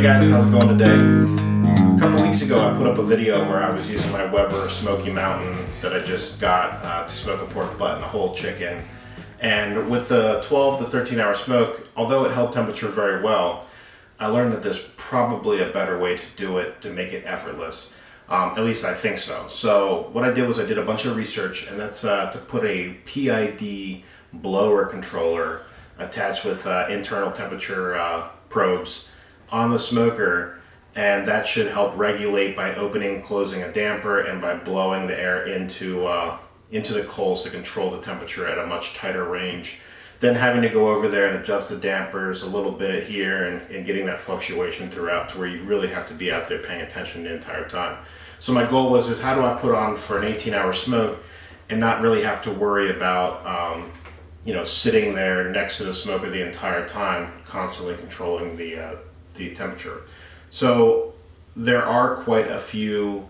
guys, how's it going today? A couple weeks ago I put up a video where I was using my Weber Smoky Mountain that I just got to smoke a pork butt and a whole chicken. And with the 12 to 13 hour smoke, although it held temperature very well, I learned that there's probably a better way to do it to make it effortless. At least I think so. So what I did was I did a bunch of research, and that's to put a PID blower controller attached with internal temperature probes on the smoker, and that should help regulate by opening and closing a damper and by blowing the air into the coals to control the temperature at a much tighter range than having to go over there and adjust the dampers a little bit here and getting that fluctuation throughout to where you really have to be out there paying attention the entire time. So my goal was how do I put on for an 18-hour smoke and not really have to worry about sitting there next to the smoker the entire time, constantly controlling the temperature. So there are quite a few.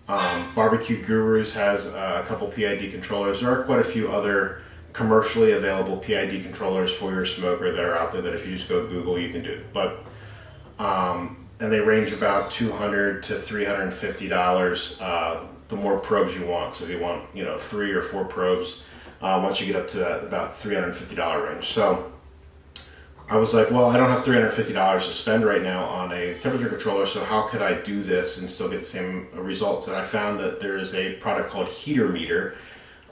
Barbecue Gurus has a couple PID controllers. There are quite a few other commercially available PID controllers for your smoker that are out there that if you just go Google you can do. But and they range about $200 to $350. The more probes you want. So if you want 3 or 4 probes, once you get up to that about $350 range. So I was like, well, I don't have $350 to spend right now on a temperature controller, so how could I do this and still get the same results? And I found that there is a product called Heater Meter.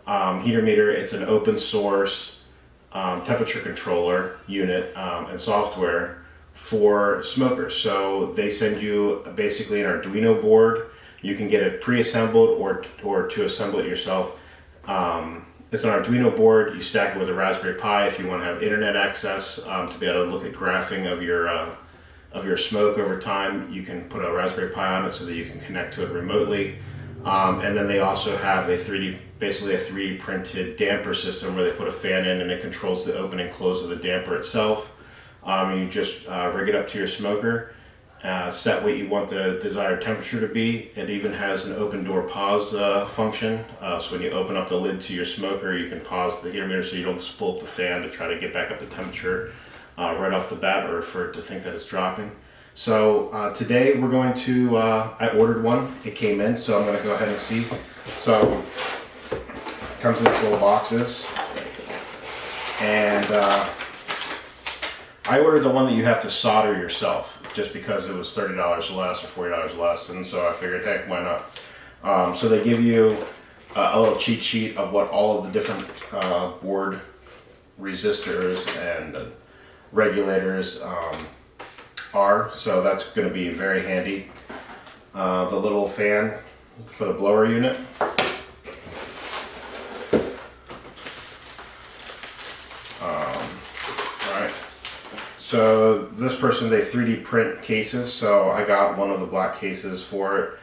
Heater Meter, it's an open source temperature controller unit and software for smokers. So they send you basically an Arduino board. You can get it pre-assembled or to assemble it yourself. It's an Arduino board. You stack it with a Raspberry Pi if you want to have internet access to be able to look at graphing of your smoke over time. You can put a Raspberry Pi on it so that you can connect to it remotely. And then they also have basically a 3D printed damper system where they put a fan in and it controls the open and close of the damper itself. You just rig it up to your smoker. Set what you want the desired temperature to be. It even has an open door pause function. So when you open up the lid to your smoker, you can pause the heater meter so you don't just pull up the fan to try to get back up the temperature right off the bat or for it to think that it's dropping. So today we're going to, I ordered one. It came in, so I'm going to go ahead and see. So it comes in these little boxes. And I ordered the one that you have to solder yourself, just because it was $30 less or $40 less, and so I figured, hey, why not? So they give you a little cheat sheet of what all of the different board resistors and regulators are, so that's going to be very handy. The little fan for the blower unit. So this person, they 3D print cases, so I got one of the black cases for it.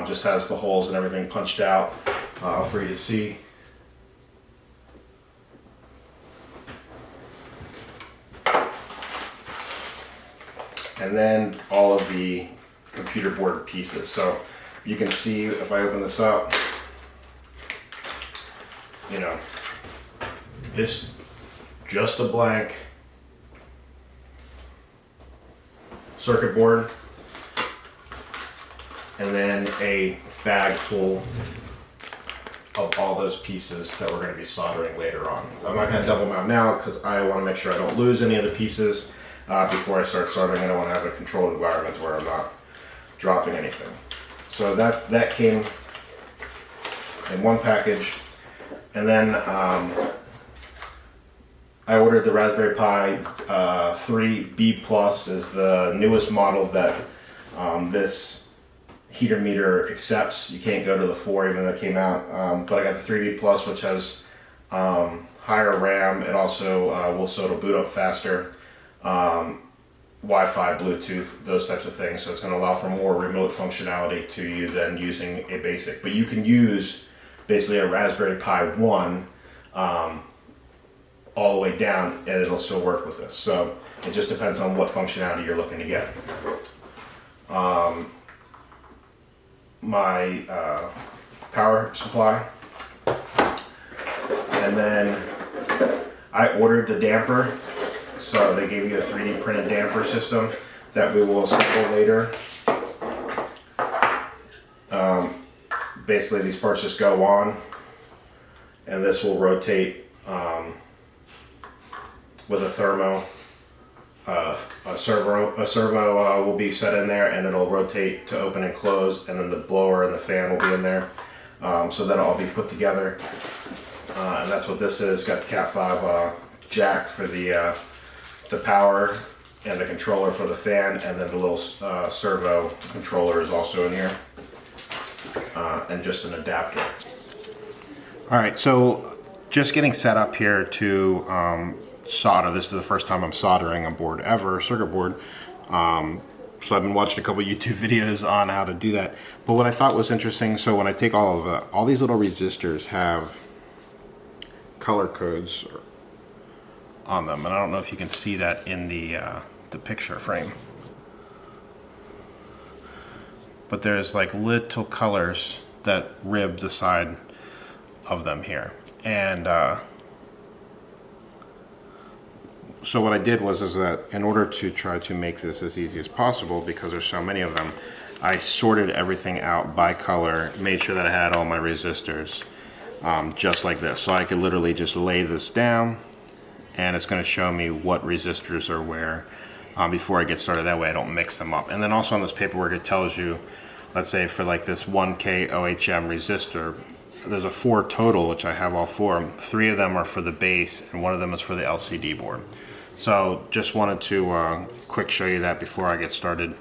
Just has the holes and everything punched out for you to see. And then all of the computer board pieces. So you can see if I open this up, it's just a blank circuit board, and then a bag full of all those pieces that we're going to be soldering later on. So I'm not going to double them out now because I want to make sure I don't lose any of the pieces before I start soldering. I don't want to have a controlled environment where I'm not dropping anything. So that came in one package, and then I ordered the Raspberry Pi 3B Plus is the newest model that this heater meter accepts. You can't go to the 4 even though it came out, but I got the 3B Plus, which has higher RAM. It also it'll boot up faster, Wi-Fi, Bluetooth, those types of things. So it's going to allow for more remote functionality to you than using a basic. But you can use basically a Raspberry Pi 1 all the way down, and it'll still work with this. So it just depends on what functionality you're looking to get. My power supply, and then I ordered the damper. So they gave you a 3D printed damper system. that we will assemble later. Basically these parts just go on, and this will rotate with a thermo. A servo will be set in there, and it'll rotate to open and close, and then the blower and the fan will be in there. So that'll all be put together, and that's what this is. Got the Cat 5 jack for the power, and the controller for the fan, and then the little servo controller is also in here, and just an adapter. All right, so just getting set up here to solder. This is the first time I'm soldering a board ever, circuit board. So I've been watching a couple YouTube videos on how to do that. But what I thought was interesting, so when I take all these little resistors have color codes on them, and I don't know if you can see that in the picture frame. But there's like little colors that rib the side of them here, and so what I did was that in order to try to make this as easy as possible, because there's so many of them, I sorted everything out by color, made sure that I had all my resistors just like this. So I could literally just lay this down, and it's going to show me what resistors are where before I get started. That way I don't mix them up. And then also on this paperwork it tells you, let's say for like this 1K OHM resistor, there's a 4 total, which I have all 4. 3 of them are for the base, and 1 of them is for the LCD board. So just wanted to quick show you that before I get started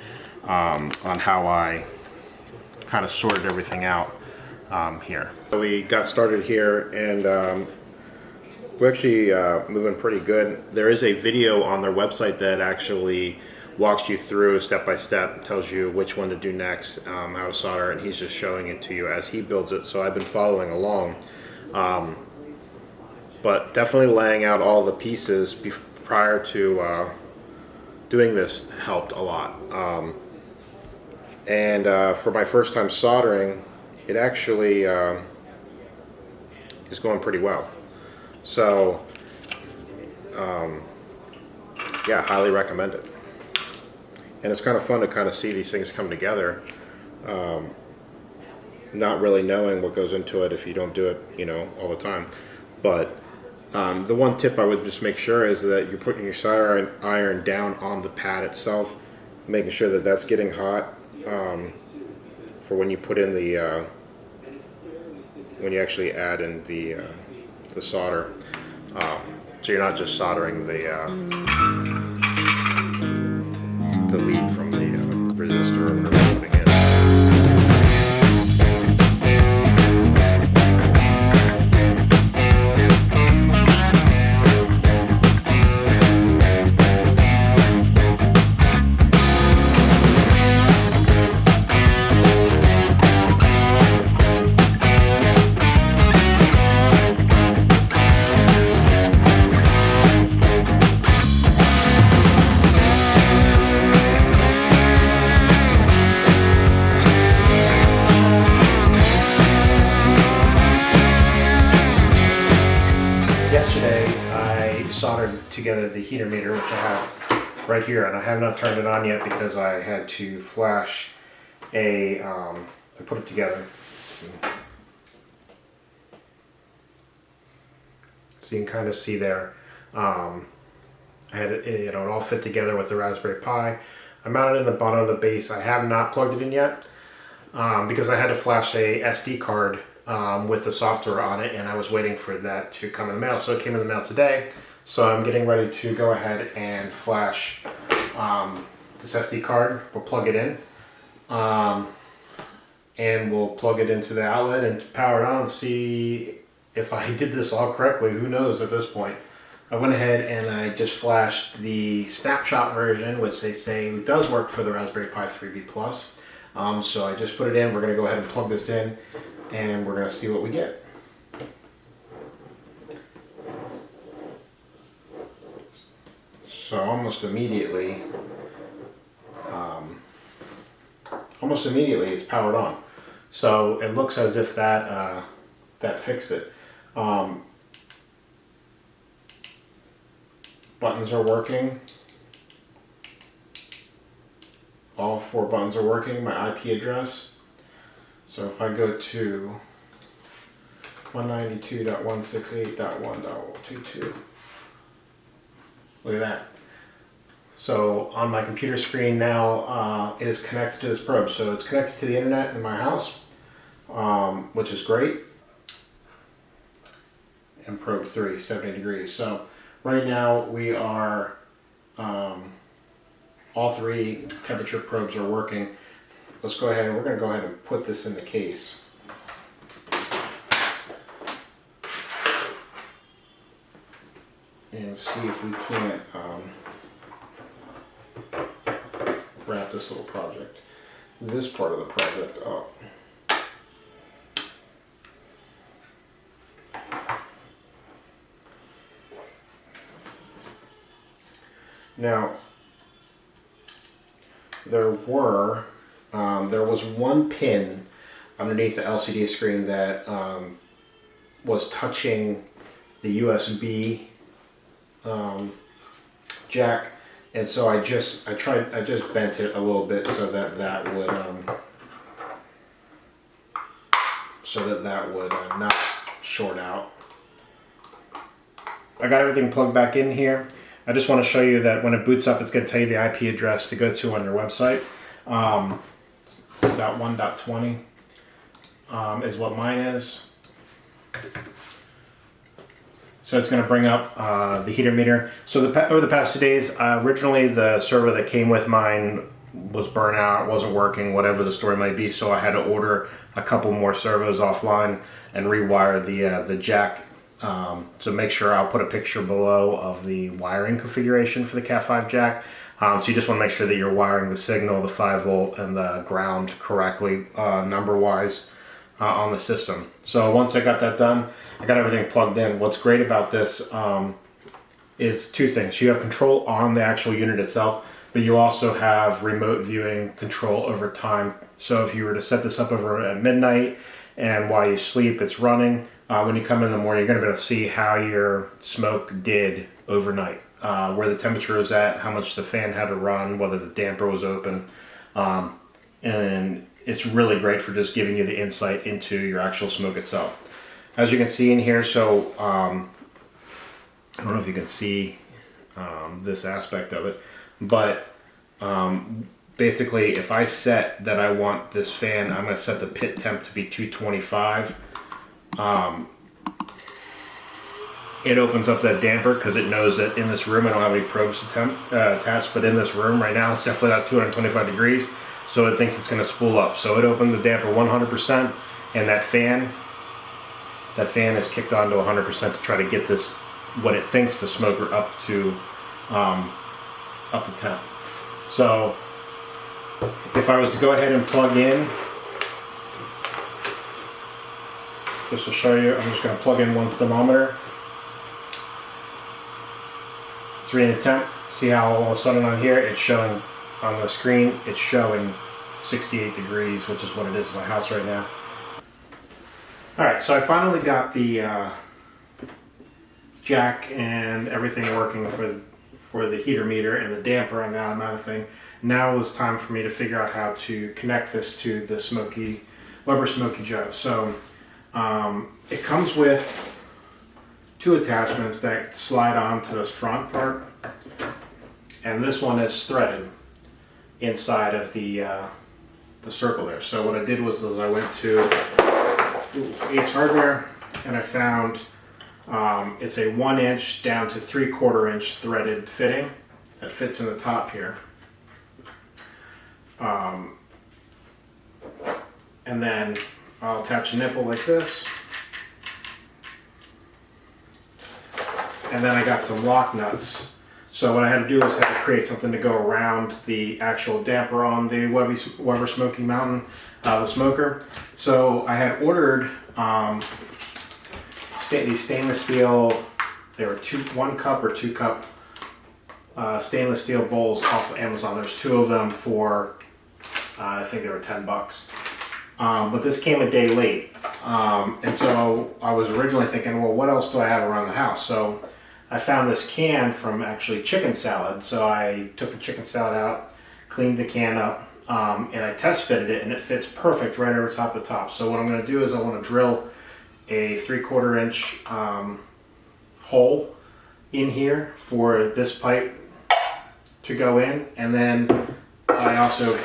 on how I kind of sorted everything out here. So we got started here, and we're actually moving pretty good. There is a video on their website that actually walks you through step by step, tells you which one to do next, how to solder, and he's just showing it to you as he builds it. So I've been following along, but definitely laying out all the pieces prior to doing this helped a lot. And for my first time soldering, it actually is going pretty well. So yeah, highly recommend it. And it's kind of fun to kind of see these things come together, not really knowing what goes into it if you don't do it, you know, all the time. But the one tip I would just make sure is that you're putting your solder iron down on the pad itself, making sure that that's getting hot for when you put in the when you actually add in the solder. So you're not just soldering the lead from the resistor or whatever you're putting in. Yesterday I soldered together the heater meter, which I have right here, and I have not turned it on yet because I had to flash I put it together. So you can kind of see there, I had it, you know, it all fit together with the Raspberry Pi. I mounted it in the bottom of the base. I have not plugged it in yet because I had to flash a SD card with the software on it, and I was waiting for that to come in the mail. So it came in the mail today. So I'm getting ready to go ahead and flash this SD card. We'll plug it in, and we'll plug it into the outlet and power it on and see if I did this all correctly. Who knows at this point. I went ahead and I just flashed the snapshot version, which they say does work for the Raspberry Pi 3B Plus. So I just put it in. We're going to go ahead and plug this in, and we're going to see what we get. So almost immediately it's powered on. So it looks as if that that fixed it. Buttons are working. all 4 buttons are working, my IP address. So if I go to 192.168.1.22, look at that. So on my computer screen now, it is connected to this probe. So it's connected to the internet in my house, which is great. And probe 3, 70 degrees. So right now we are, all 3 temperature probes are working. Let's go ahead, we're going to go ahead and put this in the case. And see if we can't wrap this little project, this part of the project up. Now, there was one pin underneath the LCD screen that was touching the USB jack, and so I just bent it a little bit so that would not short out. I got everything plugged back in here. I just want to show you that when it boots up, it's going to tell you the IP address to go to on your website. .1.20 is what mine is. So it's going to bring up the heater meter. So over the past 2 days, originally the server that came with mine was burnt out, wasn't working, whatever the story might be. So I had to order a couple more servos offline and rewire the jack. So make sure I'll put a picture below of the wiring configuration for the Cat 5 jack. So you just want to make sure that you're wiring the signal, the 5 volt, and the ground correctly, number-wise, on the system. So once I got that done, I got everything plugged in. What's great about this is 2 things. You have control on the actual unit itself, but you also have remote viewing control over time. So if you were to set this up over at midnight and while you sleep it's running, when you come in the morning, you're going to be able to see how your smoke did overnight, where the temperature is at, how much the fan had to run, whether the damper was open, and it's really great for just giving you the insight into your actual smoke itself. As you can see in here, so I don't know if you can see this aspect of it, but basically if I set that I want this fan, I'm going to set the pit temp to be 225. It opens up that damper because it knows that in this room I don't have any probes attached, but in this room right now it's definitely not 225 degrees, so it thinks it's going to spool up. So it opened the damper 100%, and that fan is kicked on to 100% to try to get this, what it thinks the smoker, up to temp. So if I was to go ahead and plug in, just to show you, I'm just going to plug in one thermometer. It's reading the temp. See how all of a sudden on here it's showing, on the screen it's showing 68 degrees, which is what it is in my house right now. Alright, so I finally got the jack and everything working for the heater meter and the damper and that amount of thing. Now it was time for me to figure out how to connect this to the Weber Smoky Joe. So it comes with 2 attachments that slide onto this front part, and this one is threaded inside of the circle there. So what I did was I went to Ace Hardware and I found it's a 1 inch down to 3/4 inch threaded fitting that fits in the top here. And then I'll attach a nipple like this. And then I got some lock nuts. So what I had to do was have to create something to go around the actual damper on the Weber Smoky Mountain, the smoker. So I had ordered these stainless steel, they were 1 cup or 2 cup stainless steel bowls off of Amazon. There's 2 of them for, I think they were $10. But this came a day late. And so I was originally thinking, well, what else do I have around the house? So I found this can from actually chicken salad. So I took the chicken salad out, cleaned the can up, and I test fitted it, and it fits perfect right over top the top. So what I'm going to do is I want to drill a 3/4 inch hole in here for this pipe to go in, and then I also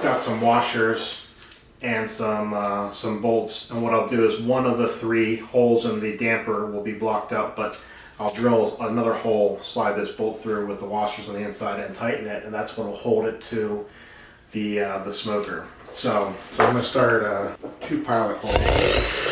got some washers and some bolts, and what I'll do is one of the 3 holes in the damper will be blocked up, but I'll drill another hole, slide this bolt through with the washers on the inside and tighten it, and that's what will hold it to the smoker. So I'm going to start 2 pilot holes.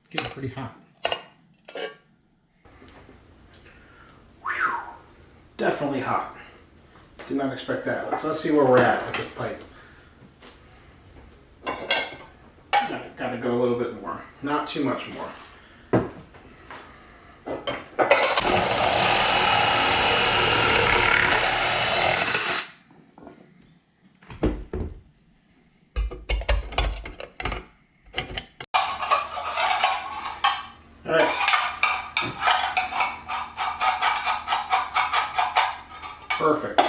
Getting pretty hot. Whew. Definitely hot. Did not expect that. So let's see where we're at with this pipe. Gotta go a little bit more. Not too much more. All right. Perfect.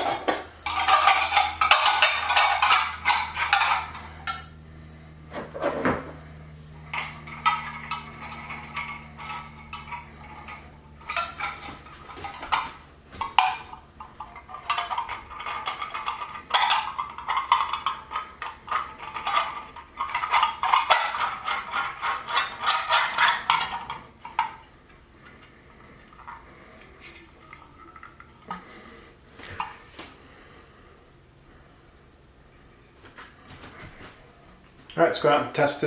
All right, let's go out and test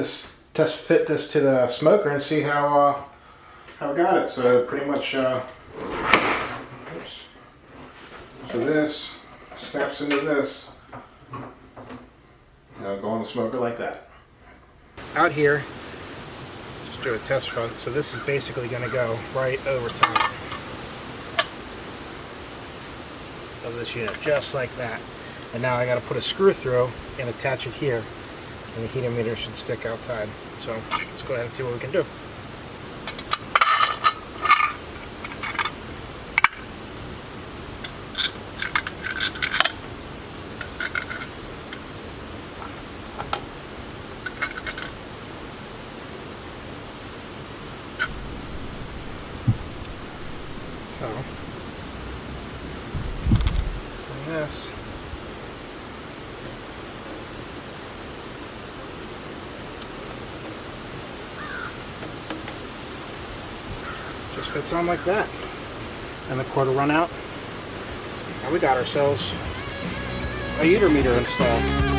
fit this to the smoker and see how we got it. So pretty much, oops. So this snaps into this. Go on the smoker like that. Out here, just do a test run. So this is basically going to go right over top of this unit, just like that. And now I got to put a screw through and attach it here. And the heater meter should stick outside. So let's go ahead and see what we can do. So, from this, just fits on like that, and the cord will run out, and we got ourselves a heater meter installed.